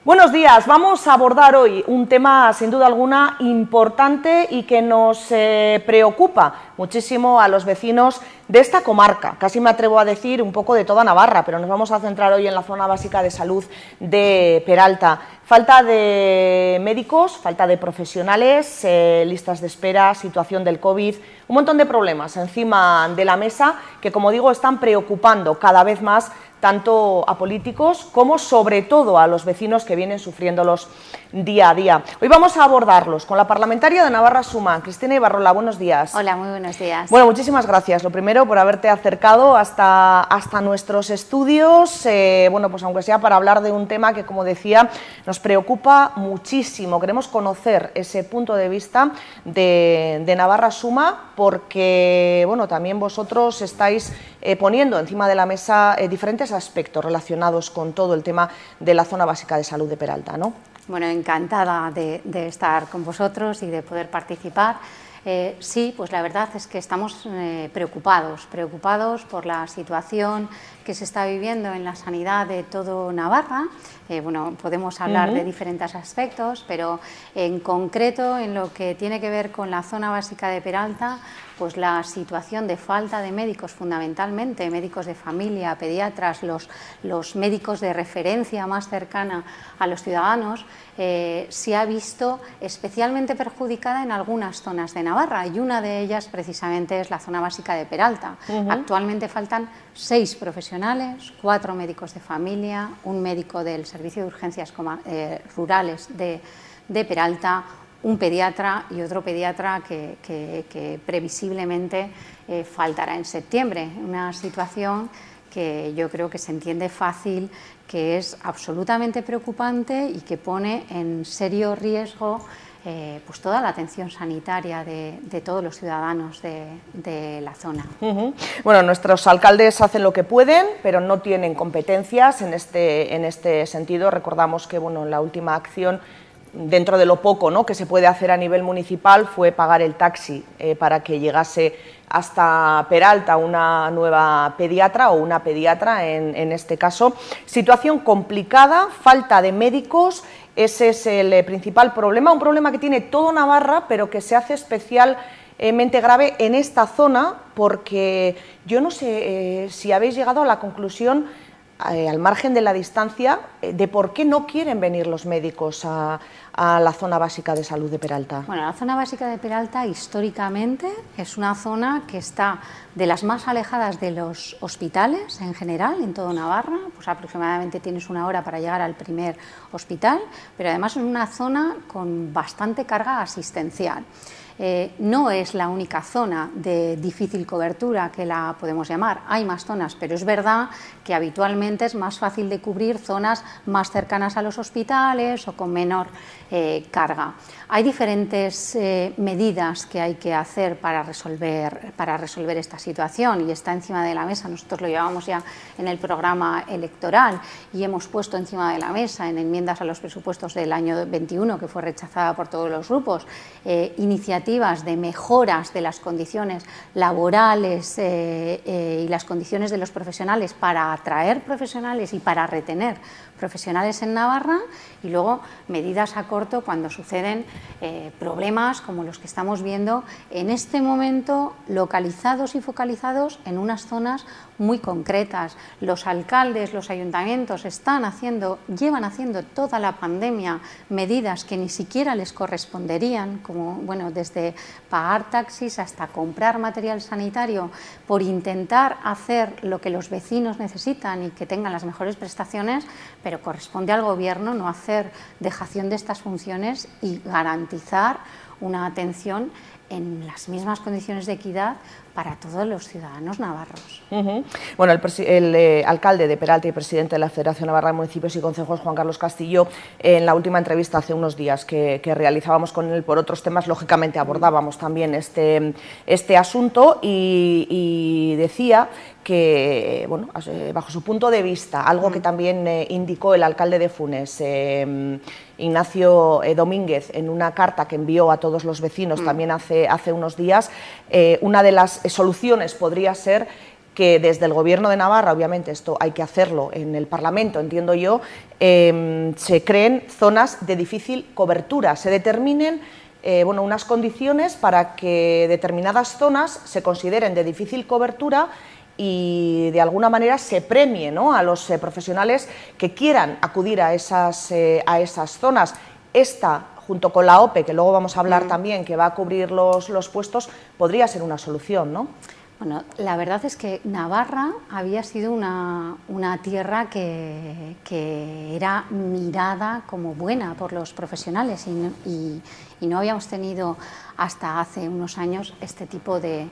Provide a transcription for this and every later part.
Buenos días, vamos a abordar hoy un tema sin duda alguna importante y que nos preocupa muchísimo a los vecinos de esta comarca, casi me atrevo a decir un poco de toda Navarra, pero nos vamos a centrar hoy en la zona básica de salud de Peralta. Falta de médicos, falta de profesionales, listas de espera, situación del COVID, un montón de problemas encima de la mesa que, como digo, están preocupando cada vez más tanto a políticos como sobre todo a los vecinos que vienen sufriéndolos día a día. Hoy vamos a abordarlos con la parlamentaria de Navarra Suma, Cristina Ibarrola. Buenos días. Hola, muy buenos días. Bueno, muchísimas gracias. Lo primero, por haberte acercado hasta nuestros estudios, bueno, pues aunque sea para hablar de un tema que, como decía, nos preocupa muchísimo. Queremos conocer ese punto de vista de Navarra Suma porque, bueno, también vosotros estáis poniendo encima de la mesa diferentes aspectos relacionados con todo el tema de la zona básica de salud de Peralta, ¿no? Bueno, encantada de estar con vosotros y de poder participar. Sí, pues la verdad es que estamos preocupados por la situación que se está viviendo en la sanidad de todo Navarra. Bueno, podemos hablar de diferentes aspectos, pero en concreto en lo que tiene que ver con la zona básica de Peralta, pues la situación de falta de médicos, fundamentalmente médicos de familia, pediatras, los médicos de referencia más cercana a los ciudadanos, se ha visto especialmente perjudicada en algunas zonas de Navarra, y una de ellas precisamente es la zona básica de Peralta. Actualmente faltan 6 profesionales, 4 médicos de familia, un médico del Servicio de Urgencias Rurales de Peralta, un pediatra y otro pediatra que previsiblemente faltará en septiembre. Una situación que yo creo que se entiende fácil, que es absolutamente preocupante y que pone en serio riesgo pues toda la atención sanitaria de todos los ciudadanos de la zona. Bueno, nuestros alcaldes hacen lo que pueden, pero no tienen competencias en este sentido. Recordamos que, bueno, en la última acción, dentro de lo poco, ¿no?, que se puede hacer a nivel municipal, fue pagar el taxi para que llegase hasta Peralta una nueva pediatra o una pediatra en este caso. Situación complicada, falta de médicos, ese es el principal problema, un problema que tiene todo Navarra, pero que se hace especialmente grave en esta zona, porque yo no sé si habéis llegado a la conclusión, al margen de la distancia, de por qué no quieren venir los médicos a la zona básica de salud de Peralta. Bueno, la zona básica de Peralta históricamente es una zona que está de las más alejadas de los hospitales en general, en todo Navarra, pues aproximadamente tienes una hora para llegar al primer hospital, pero además es una zona con bastante carga asistencial. No es la única zona de difícil cobertura que la podemos llamar, hay más zonas, pero es verdad que habitualmente es más fácil de cubrir zonas más cercanas a los hospitales o con menor carga. Hay diferentes medidas que hay que hacer para resolver esta situación y está encima de la mesa. Nosotros lo llevamos ya en el programa electoral y hemos puesto encima de la mesa en enmiendas a los presupuestos del año 21, que fue rechazada por todos los grupos, iniciativas de mejoras de las condiciones laborales y las condiciones de los profesionales para atraer profesionales y para retener profesionales en Navarra, y luego medidas a corto cuando suceden problemas como los que estamos viendo en este momento, localizados y focalizados en unas zonas muy concretas. Los alcaldes, los ayuntamientos llevan haciendo toda la pandemia medidas que ni siquiera les corresponderían, como, bueno, desde pagar taxis hasta comprar material sanitario, por intentar hacer lo que los vecinos necesitan y que tengan las mejores prestaciones, pero corresponde al Gobierno no hacer dejación de estas funciones y garantizar una atención en las mismas condiciones de equidad para todos los ciudadanos navarros. Bueno, el alcalde de Peralta y presidente de la Federación Navarra de Municipios y Concejos, Juan Carlos Castillo, en la última entrevista hace unos días que realizábamos con él por otros temas, lógicamente abordábamos también este asunto y decía que, bueno, bajo su punto de vista, algo que también indicó el alcalde de Funes, Ignacio Domínguez, en una carta que envió a todos los vecinos también hace unos días, una de las soluciones podría ser que desde el Gobierno de Navarra, obviamente esto hay que hacerlo en el Parlamento, entiendo yo, se creen zonas de difícil cobertura, se determinen bueno, unas condiciones para que determinadas zonas se consideren de difícil cobertura y de alguna manera se premie, ¿no?, a los profesionales que quieran acudir a esas zonas. Esta, junto con la OPE, que luego vamos a hablar también, que va a cubrir los puestos, podría ser una solución, ¿no? Bueno, la verdad es que Navarra había sido una tierra que era mirada como buena por los profesionales y no habíamos tenido hasta hace unos años este tipo de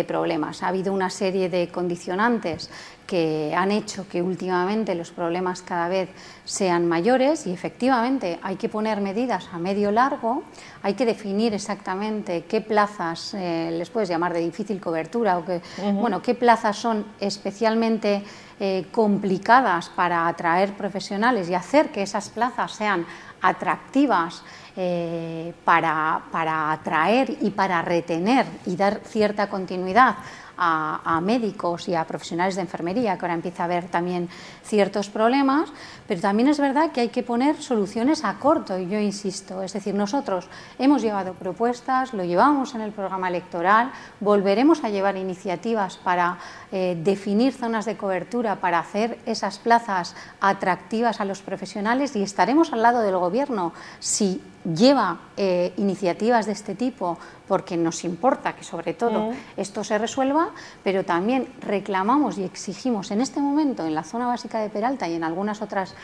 problemas. Ha habido una serie de condicionantes que han hecho que últimamente los problemas cada vez sean mayores y efectivamente hay que poner medidas a medio largo, hay que definir exactamente qué plazas les puedes llamar de difícil cobertura o bueno, qué plazas son especialmente complicadas para atraer profesionales y hacer que esas plazas sean atractivas para atraer y para retener y dar cierta continuidad a médicos y a profesionales de enfermería, que ahora empieza a haber también ciertos problemas, pero también es verdad que hay que poner soluciones a corto, y yo insisto, es decir, nosotros hemos llevado propuestas, lo llevamos en el programa electoral, volveremos a llevar iniciativas para definir zonas de cobertura, para hacer esas plazas atractivas a los profesionales y estaremos al lado del Gobierno si lleva iniciativas de este tipo, porque nos importa que sobre todo esto se resuelva, pero también reclamamos y exigimos en este momento en la zona básica de Peralta y en algunas otras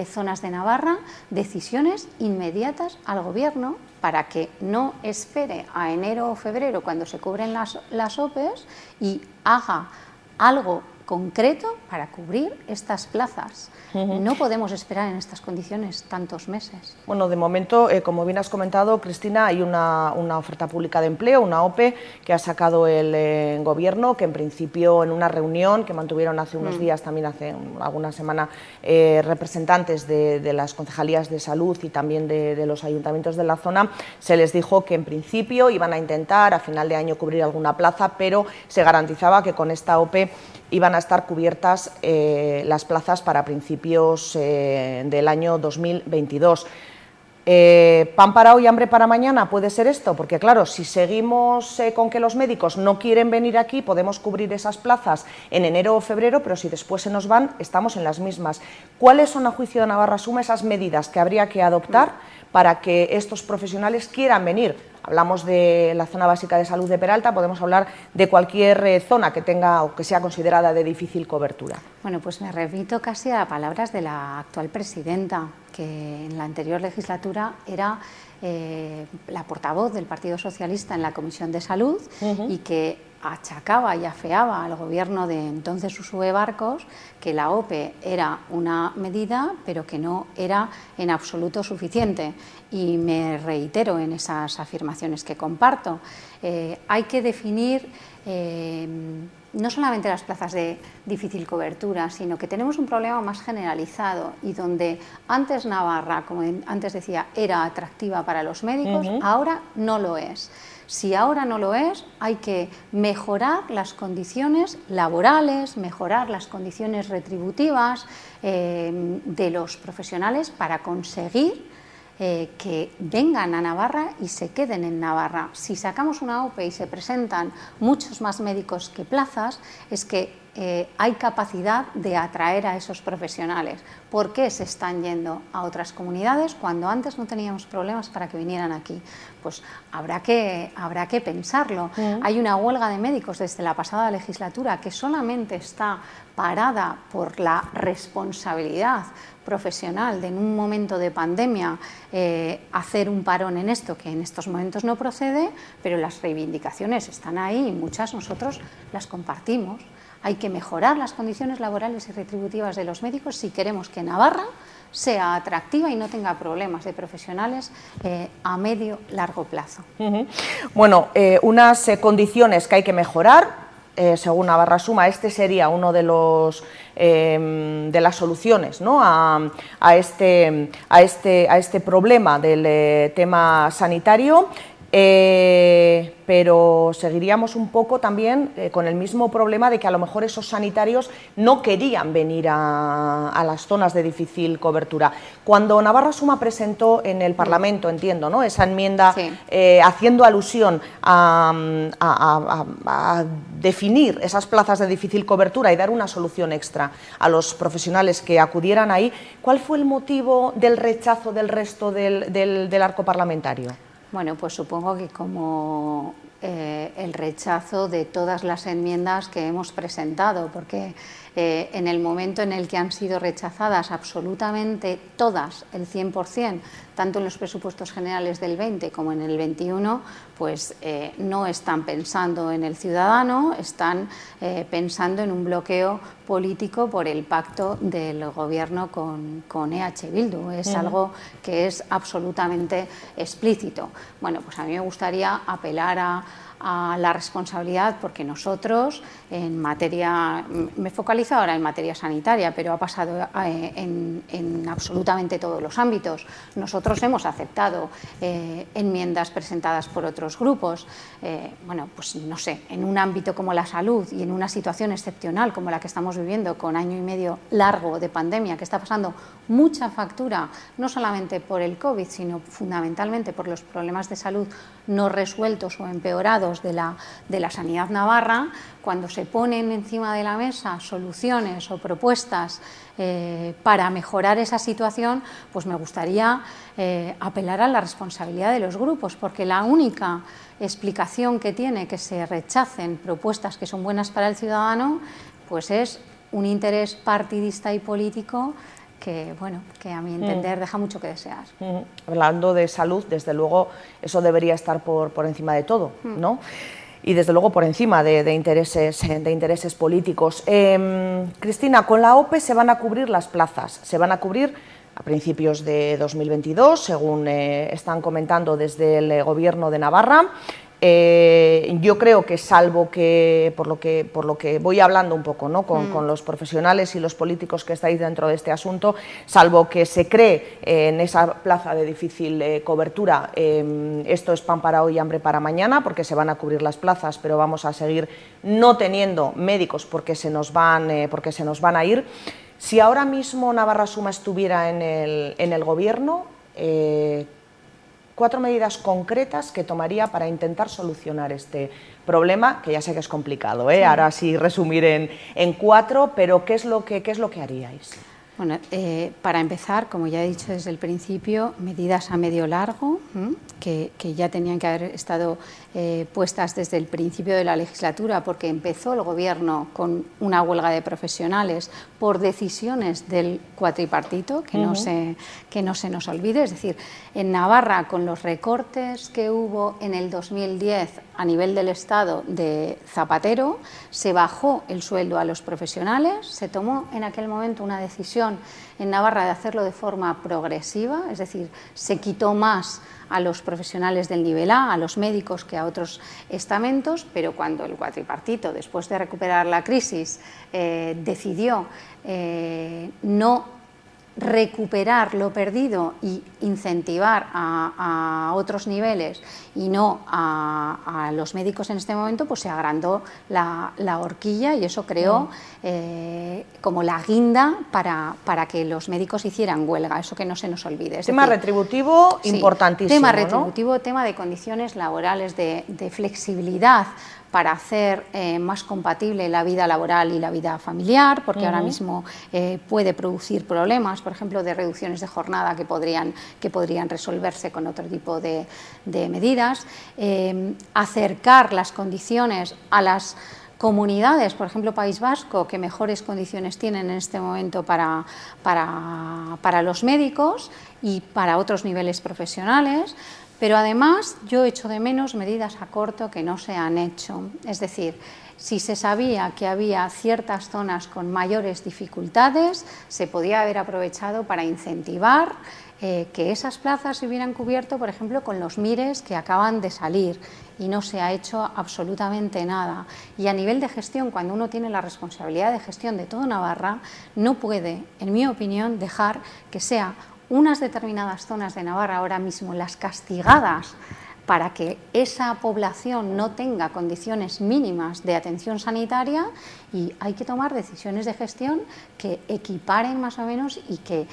zonas de Navarra decisiones inmediatas al Gobierno para que no espere a enero o febrero cuando se cubren las OPEs y haga algo concreto para cubrir estas plazas. No podemos esperar en estas condiciones tantos meses. Bueno, de momento, como bien has comentado, Cristina, hay una oferta pública de empleo, una OPE, que ha sacado el Gobierno, que en principio en una reunión que mantuvieron hace unos días, también hace alguna semana, representantes de las concejalías de salud y también de los ayuntamientos de la zona, se les dijo que en principio iban a intentar a final de año cubrir alguna plaza, pero se garantizaba que con esta OPE iban a estar cubiertas las plazas para principios del año 2022. ¿Pan para hoy, hambre para mañana? ¿Puede ser esto? Porque claro, si seguimos con que los médicos no quieren venir aquí, podemos cubrir esas plazas en enero o febrero, pero si después se nos van, estamos en las mismas. ¿Cuáles son, a juicio de Navarra Suma, esas medidas que habría que adoptar para que estos profesionales quieran venir? Hablamos de la zona básica de salud de Peralta, podemos hablar de cualquier zona que tenga o que sea considerada de difícil cobertura. Bueno, pues me remito casi a palabras de la actual presidenta, que en la anterior legislatura era la portavoz del Partido Socialista en la Comisión de Salud y que achacaba y afeaba al Gobierno de entonces Uxue Barkos que la OPE era una medida, pero que no era en absoluto suficiente. Y me reitero en esas afirmaciones que comparto. Hay que definir no solamente las plazas de difícil cobertura, sino que tenemos un problema más generalizado y donde antes Navarra, como antes decía, era atractiva para los médicos, ahora no lo es. Si ahora no lo es, hay que mejorar las condiciones laborales, mejorar las condiciones retributivas de los profesionales para conseguir que vengan a Navarra y se queden en Navarra. Si sacamos una OPE y se presentan muchos más médicos que plazas, es que hay capacidad de atraer a esos profesionales. ¿Por qué se están yendo a otras comunidades cuando antes no teníamos problemas para que vinieran aquí? Pues habrá que pensarlo. Hay una huelga de médicos desde la pasada legislatura que solamente está parada por la responsabilidad profesional de en un momento de pandemia hacer un parón en esto, que en estos momentos no procede, pero las reivindicaciones están ahí y muchas nosotros las compartimos. Hay que mejorar las condiciones laborales y retributivas de los médicos si queremos que Navarra sea atractiva y no tenga problemas de profesionales a medio largo plazo. Bueno, unas condiciones que hay que mejorar. Según Navarra Suma, este sería uno de los de las soluciones, ¿no?, a este problema del tema sanitario. pero seguiríamos un poco también con el mismo problema de que a lo mejor esos sanitarios no querían venir a las zonas de difícil cobertura. Cuando Navarra Suma presentó en el Parlamento, entiendo, ¿no?, esa enmienda, sí, haciendo alusión a definir esas plazas de difícil cobertura y dar una solución extra a los profesionales que acudieran ahí, ¿cuál fue el motivo del rechazo del resto del arco parlamentario? Bueno, pues supongo que como el rechazo de todas las enmiendas que hemos presentado, porque en el momento en el que han sido rechazadas absolutamente todas, el 100%, tanto en los presupuestos generales del 20 como en el 21, pues no están pensando en el ciudadano, están pensando en un bloqueo político por el pacto del gobierno con EH Bildu. Es algo que es absolutamente explícito. Bueno, pues a mí me gustaría apelar a la responsabilidad, porque nosotros en materia, me he focalizado ahora en materia sanitaria, pero ha pasado en absolutamente todos los ámbitos. Nosotros hemos aceptado enmiendas presentadas por otros grupos, bueno, pues no sé, en un ámbito como la salud y en una situación excepcional como la que estamos viviendo, con año y medio largo de pandemia, que está pasando mucha factura, no solamente por el COVID, sino fundamentalmente por los problemas de salud no resueltos o empeorados de la sanidad navarra. Cuando se ponen encima de la mesa soluciones o propuestas para mejorar esa situación, pues me gustaría apelar a la responsabilidad de los grupos, porque la única explicación que tiene que se rechacen propuestas que son buenas para el ciudadano, pues es un interés partidista y político que, bueno, que a mi entender deja mucho que desear. Hablando de salud, desde luego, eso debería estar por encima de todo, ¿no? Y desde luego por encima de intereses políticos. Cristina, con la OPE se van a cubrir las plazas, se van a cubrir a principios de 2022, según están comentando desde el Gobierno de Navarra. Yo creo que, salvo que por lo que voy hablando un poco, ¿no?, con los profesionales y los políticos que estáis dentro de este asunto, salvo que se cree en esa plaza de difícil cobertura, esto es pan para hoy y hambre para mañana, porque se van a cubrir las plazas, pero vamos a seguir no teniendo médicos porque se nos van a ir. Si ahora mismo Navarra Suma estuviera en el Gobierno, 4 medidas concretas que tomaría para intentar solucionar este problema, que ya sé que es complicado, ¿eh? Sí. Ahora sí resumir en 4, pero ¿qué es lo que haríais? Bueno, para empezar, como ya he dicho desde el principio, medidas a medio largo, que ya tenían que haber estado puestas desde el principio de la legislatura, porque empezó el Gobierno con una huelga de profesionales por decisiones del cuatripartito, que no se nos olvide. Es decir, en Navarra, con los recortes que hubo en el 2010 a nivel del Estado de Zapatero, se bajó el sueldo a los profesionales, se tomó en aquel momento una decisión en Navarra de hacerlo de forma progresiva, es decir, se quitó más a los profesionales del nivel A, a los médicos, que a otros estamentos, pero cuando el cuatripartito, después de recuperar la crisis, decidió no recuperar lo perdido y incentivar a otros niveles y no a los médicos en este momento, pues se agrandó la horquilla y eso creó como la guinda para que los médicos hicieran huelga, eso que no se nos olvide. Es tema decir, retributivo importantísimo. Tema retributivo, ¿no? Tema de condiciones laborales, de flexibilidad para hacer más compatible la vida laboral y la vida familiar, porque ahora mismo puede producir problemas, por ejemplo, de reducciones de jornada que podrían resolverse con otro tipo de medidas, acercar las condiciones a las comunidades, por ejemplo, País Vasco, que mejores condiciones tienen en este momento para los médicos y para otros niveles profesionales. Pero además yo echo de menos medidas a corto que no se han hecho. Es decir, si se sabía que había ciertas zonas con mayores dificultades, se podía haber aprovechado para incentivar que esas plazas se hubieran cubierto, por ejemplo, con los MIRES que acaban de salir, y no se ha hecho absolutamente nada. Y a nivel de gestión, cuando uno tiene la responsabilidad de gestión de todo Navarra, no puede, en mi opinión, dejar que sea unas determinadas zonas de Navarra ahora mismo las castigadas para que esa población no tenga condiciones mínimas de atención sanitaria, y hay que tomar decisiones de gestión que equiparen más o menos y que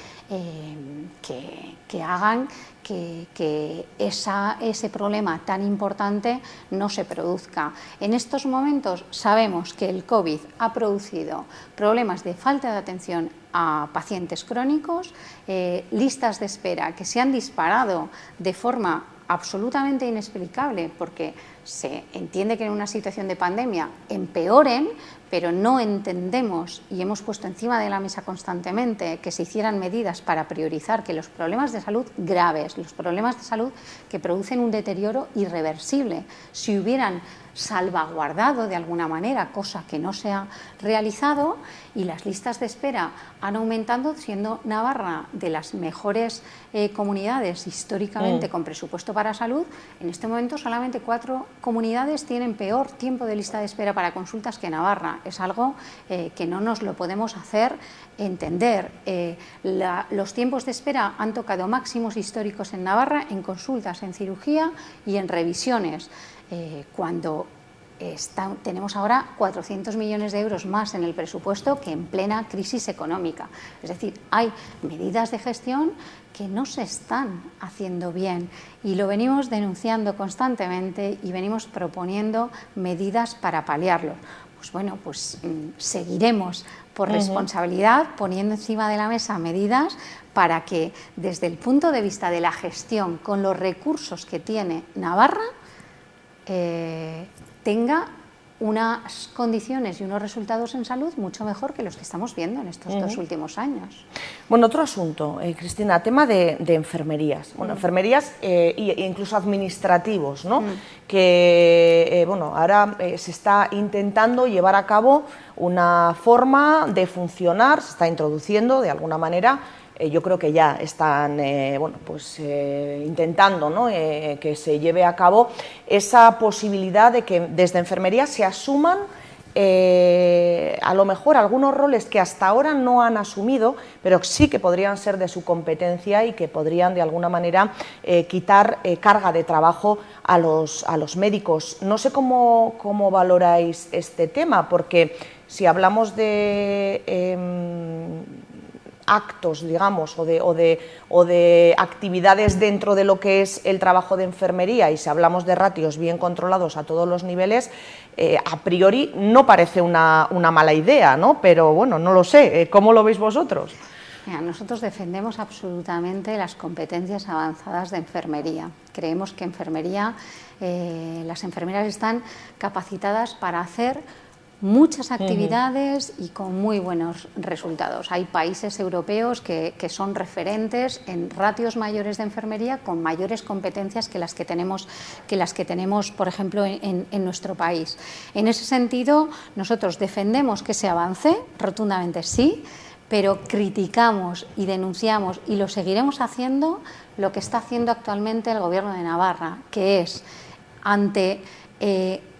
hagan que ese problema tan importante no se produzca. En estos momentos sabemos que el COVID ha producido problemas de falta de atención a pacientes crónicos, listas de espera que se han disparado de forma absolutamente inexplicable, porque se entiende que en una situación de pandemia empeoren, pero no entendemos, y hemos puesto encima de la mesa constantemente, que se hicieran medidas para priorizar que los problemas de salud graves, los problemas de salud que producen un deterioro irreversible, se hubieran salvaguardado de alguna manera, cosa que no se ha realizado, y las listas de espera han aumentado, siendo Navarra de las mejores comunidades históricamente con presupuesto para salud. En este momento solamente 4 comunidades tienen peor tiempo de lista de espera para consultas que Navarra. Es algo que no nos lo podemos hacer entender. Los tiempos de espera han tocado máximos históricos en Navarra en consultas, en cirugía y en revisiones, cuando tenemos ahora 400 millones de euros más en el presupuesto que en plena crisis económica. Es decir, hay medidas de gestión que no se están haciendo bien, y lo venimos denunciando constantemente y venimos proponiendo medidas para paliarlo. Pues bueno, seguiremos por responsabilidad poniendo encima de la mesa medidas para que, desde el punto de vista de la gestión, con los recursos que tiene Navarra, tenga unas condiciones y unos resultados en salud mucho mejor que los que estamos viendo en estos 2 últimos años. Bueno, otro asunto, Cristina, tema de enfermerías. Bueno, enfermerías e incluso administrativos, ¿no? Que ahora se está intentando llevar a cabo una forma de funcionar, se está introduciendo de alguna manera. Yo creo que ya están intentando, ¿no?, que se lleve a cabo esa posibilidad de que desde enfermería se asuman a lo mejor algunos roles que hasta ahora no han asumido, pero sí que podrían ser de su competencia y que podrían de alguna manera quitar carga de trabajo a los médicos. No sé cómo valoráis este tema, porque si hablamos de actos, digamos, o de actividades dentro de lo que es el trabajo de enfermería, y si hablamos de ratios bien controlados a todos los niveles, a priori no parece una mala idea, ¿no? Pero bueno, no lo sé, ¿cómo lo veis vosotros? Mira, nosotros defendemos absolutamente las competencias avanzadas de enfermería. Creemos que enfermería, las enfermeras están capacitadas para hacer muchas actividades y con muy buenos resultados. Hay países europeos que son referentes en ratios mayores de enfermería, con mayores competencias que las que tenemos, por ejemplo, en nuestro país. En ese sentido, nosotros defendemos que se avance, rotundamente sí, pero criticamos y denunciamos, y lo seguiremos haciendo, lo que está haciendo actualmente el Gobierno de Navarra, que es, ante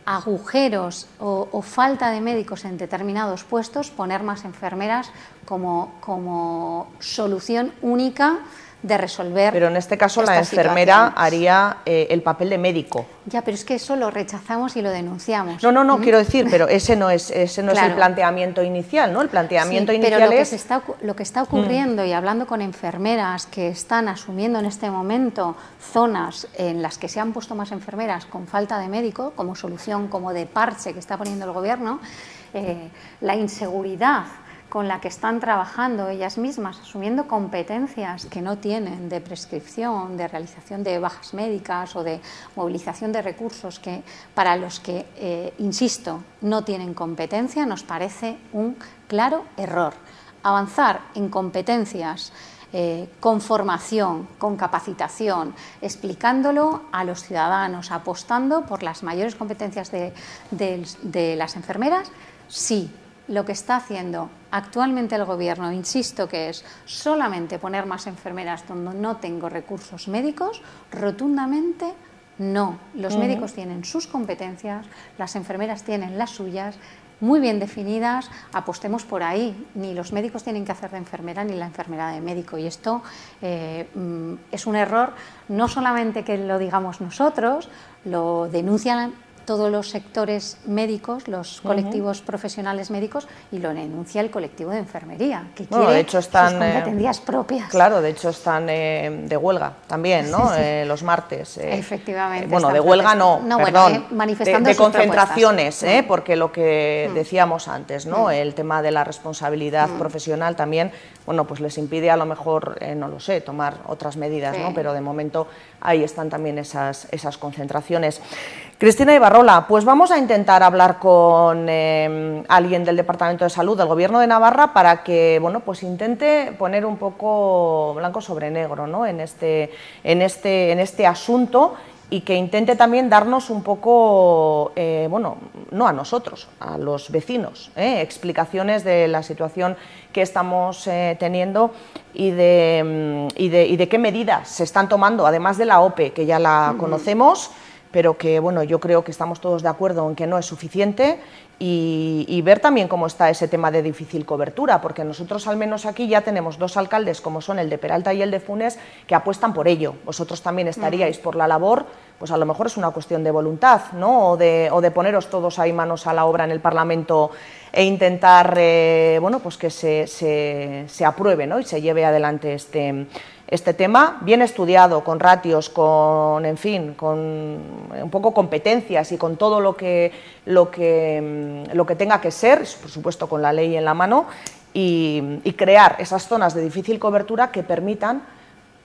agujeros o falta de médicos en determinados puestos, poner más enfermeras como solución única de resolver. Pero en este caso la enfermera haría el papel de médico. Ya, pero es que eso lo rechazamos y lo denunciamos. No, quiero decir, pero ese no es el planteamiento inicial, ¿no? El planteamiento inicial pero es... lo que está ocurriendo, y hablando con enfermeras que están asumiendo en este momento zonas en las que se han puesto más enfermeras con falta de médico, como solución, como de parche que está poniendo el Gobierno, la inseguridad con la que están trabajando ellas mismas, asumiendo competencias que no tienen, de prescripción, de realización de bajas médicas o de movilización de recursos para los que, insisto, no tienen competencia, nos parece un claro error. Avanzar en competencias con formación, con capacitación, explicándolo a los ciudadanos, apostando por las mayores competencias de las enfermeras, sí. Lo que está haciendo actualmente el Gobierno, insisto, que es solamente poner más enfermeras donde no tengo recursos médicos, rotundamente no. Los médicos tienen sus competencias, las enfermeras tienen las suyas, muy bien definidas, apostemos por ahí. Ni los médicos tienen que hacer de enfermera ni la enfermera de médico, y esto es un error, no solamente que lo digamos nosotros, lo denuncian todos los sectores médicos, los colectivos profesionales médicos, y lo denuncia el colectivo de enfermería, que quiere de hecho están, sus competencias propias. Claro, de hecho están de huelga también, ¿no? Los martes. Efectivamente. Bueno, de huelga no, perdón, manifestando de sus concentraciones, porque lo que decíamos antes, ¿no? El tema de la responsabilidad profesional también, bueno, pues les impide a lo mejor, no lo sé, tomar otras medidas, ¿no? Pero de momento ahí están también esas concentraciones. Cristina Ibarrola, pues vamos a intentar hablar con alguien del Departamento de Salud del Gobierno de Navarra para que, bueno, pues intente poner un poco blanco sobre negro, ¿no? en este asunto, y que intente también darnos un poco, bueno, no a nosotros, a los vecinos, explicaciones de la situación que estamos teniendo y de qué medidas se están tomando, además de la OPE, que ya la conocemos, pero que, bueno, yo creo que estamos todos de acuerdo en que no es suficiente, y ver también cómo está ese tema de difícil cobertura, porque nosotros al menos aquí ya tenemos dos alcaldes, como son el de Peralta y el de Funes, que apuestan por ello. Vosotros también estaríais por la labor, pues a lo mejor es una cuestión de voluntad, ¿no? O de poneros todos ahí manos a la obra en el Parlamento e intentar, bueno, pues que se apruebe, ¿no? Y se lleve adelante este tema, bien estudiado, con ratios, con, en fin, con un poco competencias y con todo lo que tenga que ser, por supuesto con la ley en la mano, y crear esas zonas de difícil cobertura que permitan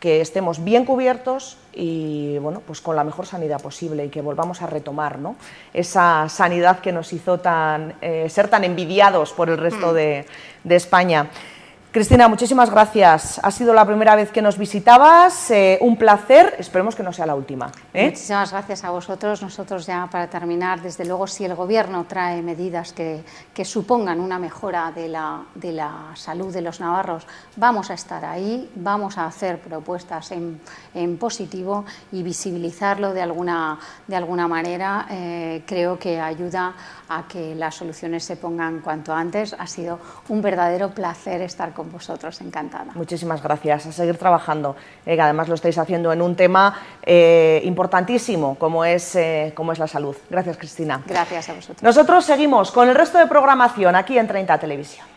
que estemos bien cubiertos y, bueno, pues con la mejor sanidad posible, y que volvamos a retomar, ¿no? Esa sanidad que nos hizo ser tan envidiados por el resto de España. Cristina, muchísimas gracias. Ha sido la primera vez que nos visitabas, un placer, esperemos que no sea la última. Muchísimas gracias a vosotros. Nosotros, ya para terminar, desde luego, si el Gobierno trae medidas que supongan una mejora de la salud de los navarros, vamos a estar ahí, vamos a hacer propuestas en positivo, y visibilizarlo de alguna manera creo que ayuda a que las soluciones se pongan cuanto antes. Ha sido un verdadero placer estar con vosotros, encantada. Muchísimas gracias, a seguir trabajando, que además lo estáis haciendo en un tema importantísimo como es la salud. Gracias, Cristina. Gracias a vosotros. Nosotros seguimos con el resto de programación aquí en 30 Televisión.